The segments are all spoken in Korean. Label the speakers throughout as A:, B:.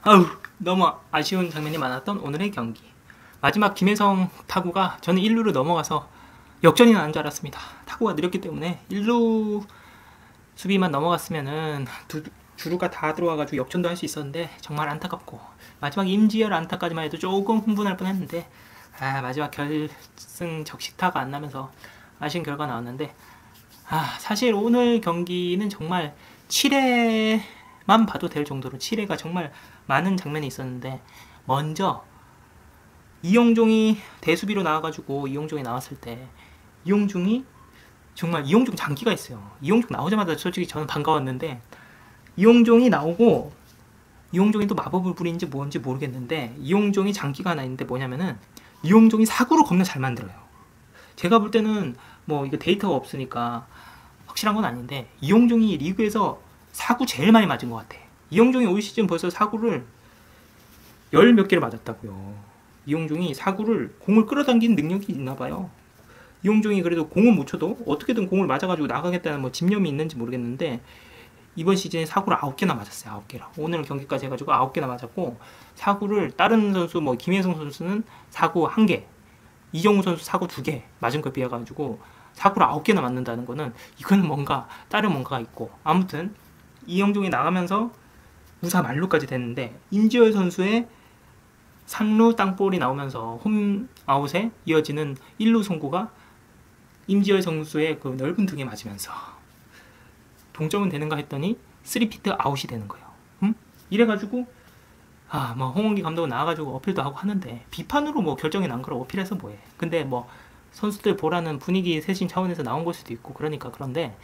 A: 아우, 너무 아쉬운 장면이 많았던 오늘의 경기. 마지막 김혜성 타구가 저는 1루를 넘어가서 역전이 나는 줄 알았습니다. 타구가 느렸기 때문에 1루 수비만 넘어갔으면은 주루가 다 들어와가지고 역전도 할 수 있었는데 정말 안타깝고, 마지막 임지열 안타까지만 해도 조금 흥분할 뻔했는데 마지막 결승 적시타가 안 나면서 아쉬운 결과 나왔는데, 사실 오늘 경기는 정말 7회만 봐도 될 정도로 7회가 정말 많은 장면이 있었는데, 먼저 이용종이 대수비로 나와가지고 이용종이 나왔을 때 이용종이 정말 이용종 장기가 있어요. 이용종 나오자마자 솔직히 저는 반가웠는데, 이용종이 나오고 이용종이 또 마법을 부리는지 뭔지 모르겠는데 이용종이 장기가 하나 있는데 뭐냐면은 이용종이 사구를 겁나 잘 만들어요. 제가 볼 때는 뭐 이거 데이터가 없으니까 확실한 건 아닌데 이용종이 리그에서 사구 제일 많이 맞은 것 같아. 이용종이 올 시즌 벌써 사구를 열 몇 개를 맞았다고요. 이용종이 사구를 공을 끌어당기는 능력이 있나 봐요. 이용종이 그래도 공은 못 쳐도 어떻게든 공을 맞아가지고 나가겠다는 뭐 집념이 있는지 모르겠는데 이번 시즌에 사구를 9개나 맞았어요. 9개라. 오늘 경기까지 해가지고 9개나 맞았고, 사구를 다른 선수 뭐 김혜성 선수는 사구 1개, 이정우 선수 사구 2개 맞은 거에 비해가지고 사구를 9개나 맞는다는 거는 이거는 뭔가 다른 뭔가가 있고, 아무튼 이영종이 나가면서 무사 만루까지 됐는데 임지열 선수의 3루 땅볼이 나오면서 홈아웃에 이어지는 1루 송구가 임지열 선수의 그 넓은 등에 맞으면서 동점은 되는가 했더니 3피트 아웃이 되는 거예요. 이래가지고 뭐 홍원기 감독은 나와가지고 어필도 하고 하는데, 비판으로 뭐 결정이 난 걸 어필해서 뭐해. 근데 뭐 선수들 보라는 분위기 쇄신 차원에서 나온 걸 수도 있고 그러니까. 그런데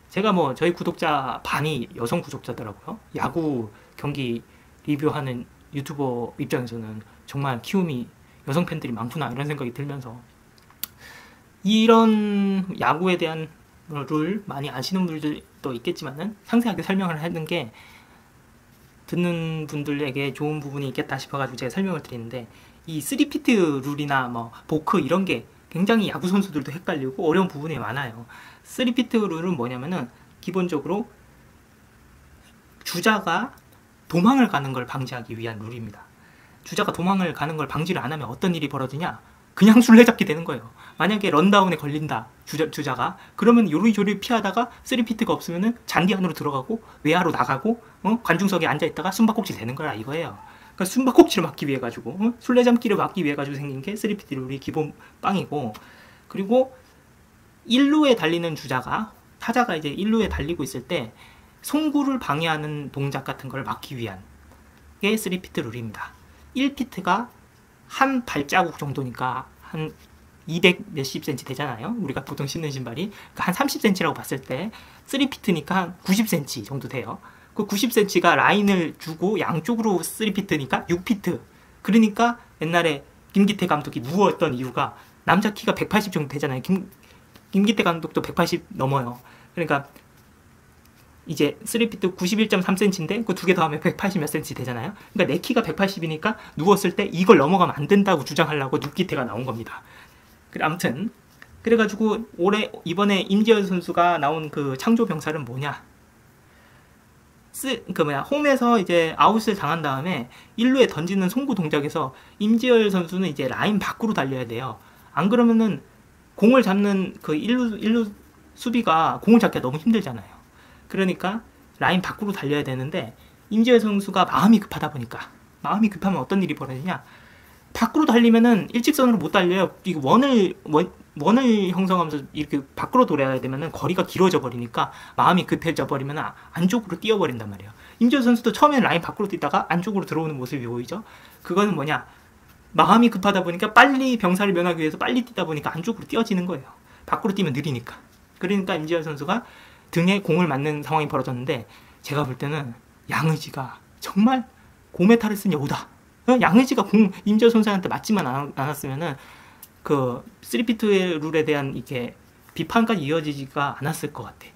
A: 제가 뭐 저희 구독자 반이 여성 구독자더라고요. 야구 경기 리뷰하는 유튜버 입장에서는 정말 키움이 여성 팬들이 많구나 이런 생각이 들면서, 이런 야구에 대한 룰 많이 아시는 분들도 있겠지만은 상세하게 설명을 하는 게 듣는 분들에게 좋은 부분이 있겠다 싶어가지고 제가 설명을 드리는데, 이 3피트 룰이나 뭐 보크 이런 게 굉장히 야구 선수들도 헷갈리고 어려운 부분이 많아요. 3피트 룰은 뭐냐면은 기본적으로 주자가 도망을 가는 걸 방지하기 위한 룰입니다. 주자가 도망을 가는 걸 방지를 안 하면 어떤 일이 벌어지냐? 그냥 술래잡기 되는 거예요. 만약에 런다운에 걸린다, 주자가, 그러면 요리조리 피하다가 3피트가 없으면은 잔디 안으로 들어가고 외야로 나가고 관중석에 앉아있다가 숨바꼭질 되는 거야 이거예요. 그러니까 숨바꼭질을 막기 위해 가지고 술래잡기를 막기 위해 가지고 생긴 게 3피트 룰이 기본 빵이고, 그리고 1루에 달리는 주자가, 타자가 이제 1루에 달리고 있을 때 송구를 방해하는 동작 같은 걸 막기 위한 게 3피트 룰입니다. 1피트가 한 발자국 정도니까 한 200 몇십 cm 되잖아요. 우리가 보통 신는 신발이. 그러니까 한 30cm라고 봤을 때 3피트니까 한 90cm 정도 돼요. 그 90cm가 라인을 주고 양쪽으로 3피트니까 6피트. 그러니까 옛날에 김기태 감독이 누웠던 이유가, 남자 키가 180 정도 되잖아요. 김기태 감독도 180 넘어요. 그러니까 이제 3피트 91.3cm인데 그 두 개 더하면 180 몇 cm 되잖아요. 그러니까 내 키가 180이니까 누웠을 때 이걸 넘어가면 안 된다고 주장하려고 눕기태가 나온 겁니다. 아무튼 그래가지고 이번에 임지열 선수가 나온 그 창조 병살은 뭐냐? 홈에서 이제 아웃을 당한 다음에 1루에 던지는 송구 동작에서 임지열 선수는 이제 라인 밖으로 달려야 돼요. 안 그러면은 공을 잡는 그 1루 수비가 공을 잡기가 너무 힘들잖아요. 그러니까 라인 밖으로 달려야 되는데 임지열 선수가 마음이 급하다 보니까, 마음이 급하면 어떤 일이 벌어지냐, 밖으로 달리면은 일직선으로 못 달려요. 이게 원을 형성하면서 이렇게 밖으로 돌아야 되면은 거리가 길어져 버리니까 마음이 급해져 버리면 안쪽으로 뛰어버린단 말이에요. 임지열 선수도 처음에는 라인 밖으로 뛰다가 안쪽으로 들어오는 모습이 보이죠. 그거는 뭐냐, 마음이 급하다 보니까 빨리 병사를 면하기 위해서 빨리 뛰다 보니까 안쪽으로 뛰어지는 거예요. 밖으로 뛰면 느리니까. 그러니까 임지열 선수가 등에 공을 맞는 상황이 벌어졌는데, 제가 볼 때는 양의지가 정말 고메타를 쓴 여우다. 양의지가 임지열 선수한테 맞지만 않았으면은 그 3피트 룰에 대한 이게 비판까지 이어지지가 않았을 것 같아.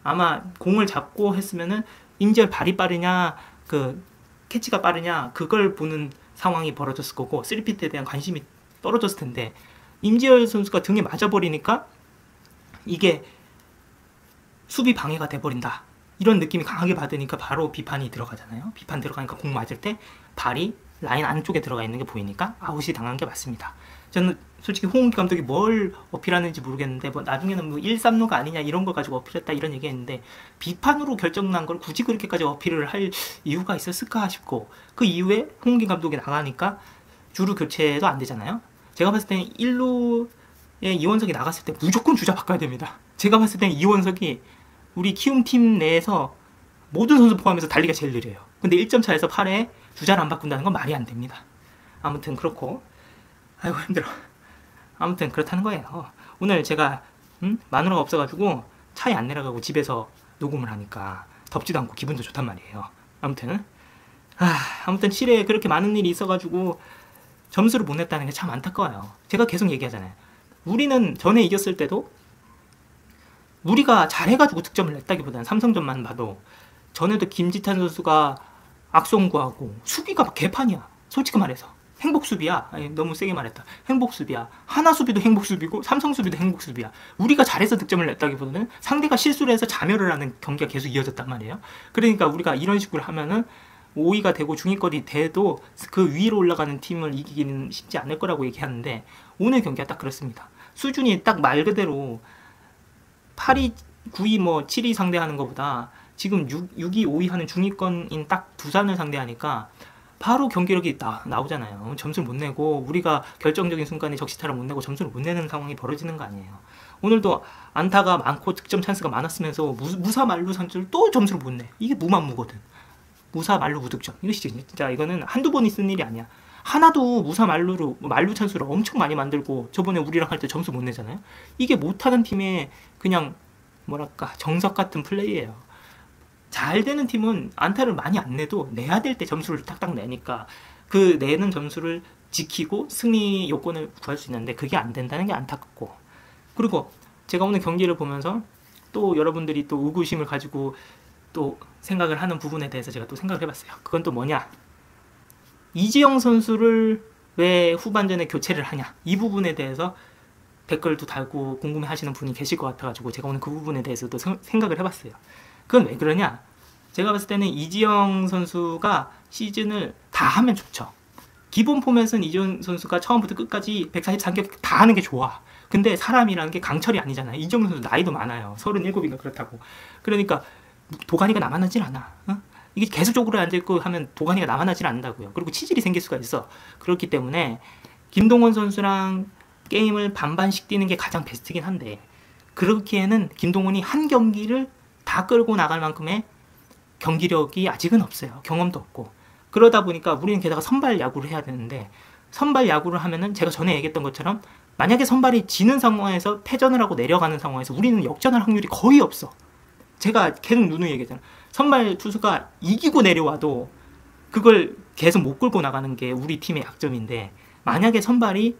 A: 아마 공을 잡고 했으면은 임지열 발이 빠르냐 그 캐치가 빠르냐 그걸 보는 상황이 벌어졌을 거고, 3피트에 대한 관심이 떨어졌을 텐데 임지열 선수가 등에 맞아버리니까 이게 수비 방해가 돼버린다. 이런 느낌이 강하게 받으니까 바로 비판이 들어가잖아요. 비판 들어가니까 공 맞을 때 발이 라인 안쪽에 들어가 있는 게 보이니까 아웃이 당한 게 맞습니다. 저는 솔직히 홍은기 감독이 뭘 어필하는지 모르겠는데 뭐 나중에는 뭐 1-3루가 아니냐 이런 걸 가지고 어필했다 이런 얘기했는데 비판으로 결정난 걸 굳이 그렇게까지 어필을 할 이유가 있었을까 싶고 그 이후에 홍은기 감독이 나가니까 주루 교체도 안 되잖아요. 제가 봤을 때는 1루에 이원석이 나갔을 때 무조건 주자 바꿔야 됩니다. 제가 봤을 때는 이원석이 우리 키움팀 내에서 모든 선수 포함해서 달리기가 제일 느려요. 근데 1점 차에서 8회 주자를 안 바꾼다는 건 말이 안 됩니다. 아무튼 그렇고 아이고 힘들어. 아무튼 그렇다는 거예요. 오늘 제가 마누라가 없어가지고 차에 안 내려가고 집에서 녹음을 하니까 덥지도 않고 기분도 좋단 말이에요. 아무튼 7회에 그렇게 많은 일이 있어가지고 점수를 못 냈다는 게 참 안타까워요. 제가 계속 얘기하잖아요. 우리는 전에 이겼을 때도 우리가 잘해가지고 득점을 냈다기보다는 삼성전만 봐도 전에도 김지찬 선수가 악송구하고 수비가 막 개판이야. 솔직히 말해서 행복수비야. 아니, 너무 세게 말했다. 행복수비야. 하나수비도 행복수비고 삼성수비도 행복수비야. 우리가 잘해서 득점을 냈다기보다는 상대가 실수를 해서 자멸을 하는 경기가 계속 이어졌단 말이에요. 그러니까 우리가 이런 식으로 하면은 5위가 되고 중위권이 돼도 그 위로 올라가는 팀을 이기기는 쉽지 않을 거라고 얘기하는데 오늘 경기가 딱 그렇습니다. 수준이 딱 말 그대로 8위, 9위, 뭐 7위 상대하는 것보다 지금 6위, 5위 하는 중위권인 딱 두산을 상대하니까 바로 경기력이 나오잖아요. 점수를 못 내고 우리가 결정적인 순간에 적시타를 못 내고 점수를 못 내는 상황이 벌어지는 거 아니에요. 오늘도 안타가 많고 득점 찬스가 많았으면서 무사 만루 선수를 또 점수를 못 내. 이게 무만무거든. 무사 만루 무득점. 이거 진짜 이거는 한두 번이 쓴 일이 아니야. 하나도 무사 만루로 만루 찬스를 엄청 많이 만들고 저번에 우리랑 할 때 점수 못 내잖아요. 이게 못하는 팀의 그냥 뭐랄까 정석 같은 플레이예요. 잘 되는 팀은 안타를 많이 안 내도 내야 될 때 점수를 딱딱 내니까 그 내는 점수를 지키고 승리 요건을 구할 수 있는데 그게 안 된다는 게 안타깝고, 그리고 제가 오늘 경기를 보면서 또 여러분들이 또 의구심을 가지고 또 생각을 하는 부분에 대해서 제가 또 생각을 해봤어요. 그건 또 뭐냐, 이지영 선수를 왜 후반전에 교체를 하냐, 이 부분에 대해서 댓글도 달고 궁금해 하시는 분이 계실 것 같아가지고 제가 오늘 그 부분에 대해서도 생각을 해봤어요. 그건 왜 그러냐, 제가 봤을 때는 이지영 선수가 시즌을 다 하면 좋죠. 기본 포맷은 이지영 선수가 처음부터 끝까지 143개 다 하는 게 좋아. 근데 사람이라는 게 강철이 아니잖아요. 이지영 선수 나이도 많아요. 37인가 그렇다고. 그러니까 도가니가 남아나질 않아. 이게 계속적으로 앉아있고 하면 도가니가 남아나질 않는다고요. 그리고 치질이 생길 수가 있어. 그렇기 때문에 김동원 선수랑 게임을 반반씩 뛰는 게 가장 베스트긴 한데, 그렇기에는 김동원이 한 경기를 다 끌고 나갈 만큼의 경기력이 아직은 없어요. 경험도 없고. 그러다 보니까 우리는 게다가 선발 야구를 해야 되는데, 선발 야구를 하면은 제가 전에 얘기했던 것처럼 만약에 선발이 지는 상황에서 패전을 하고 내려가는 상황에서 우리는 역전할 확률이 거의 없어. 제가 계속 누누이 얘기했잖아. 선발 투수가 이기고 내려와도 그걸 계속 못 끌고 나가는 게 우리 팀의 약점인데, 만약에 선발이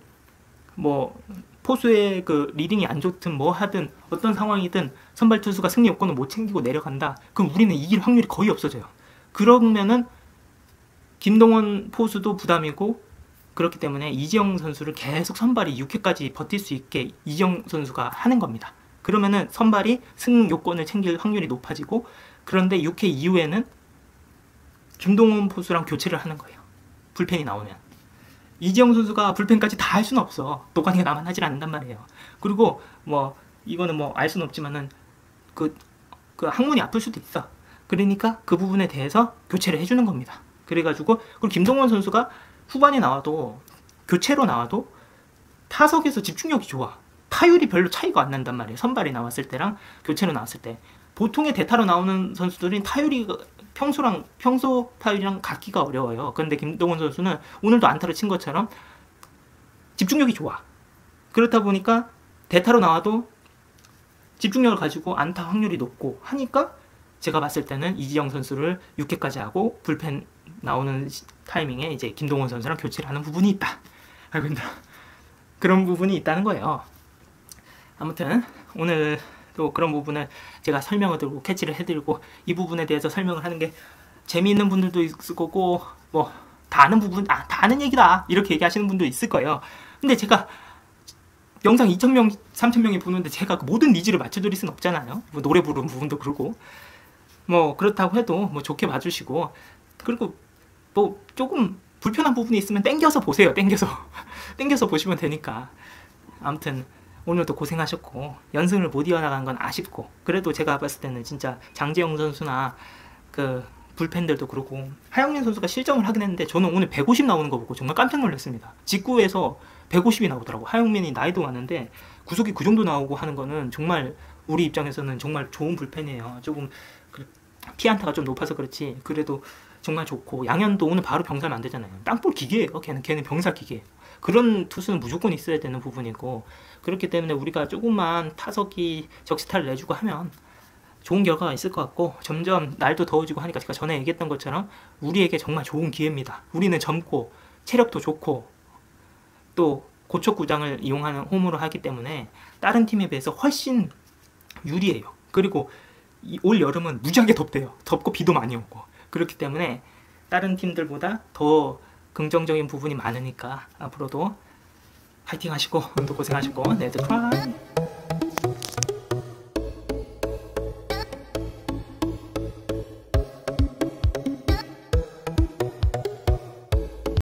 A: 뭐 포수의 그 리딩이 안 좋든 뭐 하든 어떤 상황이든 선발 투수가 승리 요건을 못 챙기고 내려간다, 그럼 우리는 이길 확률이 거의 없어져요. 그러면은 김동원 포수도 부담이고, 그렇기 때문에 이지영 선수를 계속 선발이 6회까지 버틸 수 있게 이지영 선수가 하는 겁니다. 그러면은 선발이 승 요건을 챙길 확률이 높아지고, 그런데 6회 이후에는 김동원 포수랑 교체를 하는 거예요. 불펜이 나오면. 이지영 선수가 불펜까지 다 할 수는 없어. 도가니가 남아나질 않는단 말이에요. 그리고 뭐 이거는 뭐 알 수는 없지만은 그 항문이 아플 수도 있어. 그러니까 그 부분에 대해서 교체를 해주는 겁니다. 그래가지고, 그리고 김동원 선수가 후반에 나와도, 교체로 나와도 타석에서 집중력이 좋아. 타율이 별로 차이가 안 난단 말이에요. 선발이 나왔을 때랑 교체로 나왔을 때. 보통의 대타로 나오는 선수들은 타율이 평소 타율이랑 같기가 어려워요. 그런데 김동원 선수는 오늘도 안타를 친 것처럼 집중력이 좋아. 그렇다 보니까 대타로 나와도 집중력을 가지고 안타 확률이 높고 하니까 제가 봤을 때는 이지영 선수를 6회까지 하고 불펜 나오는 타이밍에 이제 김동원 선수랑 교체를 하는 부분이 있다. 아이고 힘들어. 그런 부분이 있다는 거예요. 아무튼 오늘 또 그런 부분을 제가 설명을 드리고 캐치를 해드리고, 이 부분에 대해서 설명을 하는 게 재미있는 분들도 있을 거고, 뭐 다 아는 부분, 다 아는 얘기다 이렇게 얘기하시는 분도 있을 거예요. 근데 제가 영상 2,000명, 3,000명이 보는데 제가 모든 니즈를 맞춰드릴 수는 없잖아요. 뭐 노래 부르는 부분도 그러고. 뭐 그렇다고 해도 뭐 좋게 봐주시고, 그리고 뭐 조금 불편한 부분이 있으면 땡겨서 보세요. 땡겨서 땡겨서 보시면 되니까. 아무튼 오늘도 고생하셨고, 연승을 못 이어나간 건 아쉽고, 그래도 제가 봤을 때는 진짜 장재영 선수나 그 불펜들도 그렇고, 하영민 선수가 실점을 하긴 했는데 저는 오늘 150 나오는 거 보고 정말 깜짝 놀랐습니다. 직구에서 150이 나오더라고. 하영민이 나이도 많은데 구속이 그 정도 나오고 하는 거는 정말 우리 입장에서는 정말 좋은 불펜이에요. 조금 피안타가 좀 높아서 그렇지 그래도 정말 좋고, 양현도 오늘 바로 병사면 안 되잖아요. 땅볼 기계예요. 걔는 병사 기계. 그런 투수는 무조건 있어야 되는 부분이고, 그렇기 때문에 우리가 조금만 타석이 적시타를 내주고 하면 좋은 결과가 있을 것 같고, 점점 날도 더워지고 하니까 제가 전에 얘기했던 것처럼 우리에게 정말 좋은 기회입니다. 우리는 젊고 체력도 좋고 또 고척구장을 이용하는 홈으로 하기 때문에 다른 팀에 비해서 훨씬 유리해요. 그리고 올 여름은 무지하게 덥대요. 덥고 비도 많이 오고. 그렇기 때문에 다른 팀들보다 더 긍정적인 부분이 많으니까 앞으로도 파이팅 하시고, 오늘도 고생하시고, 레드 프라이.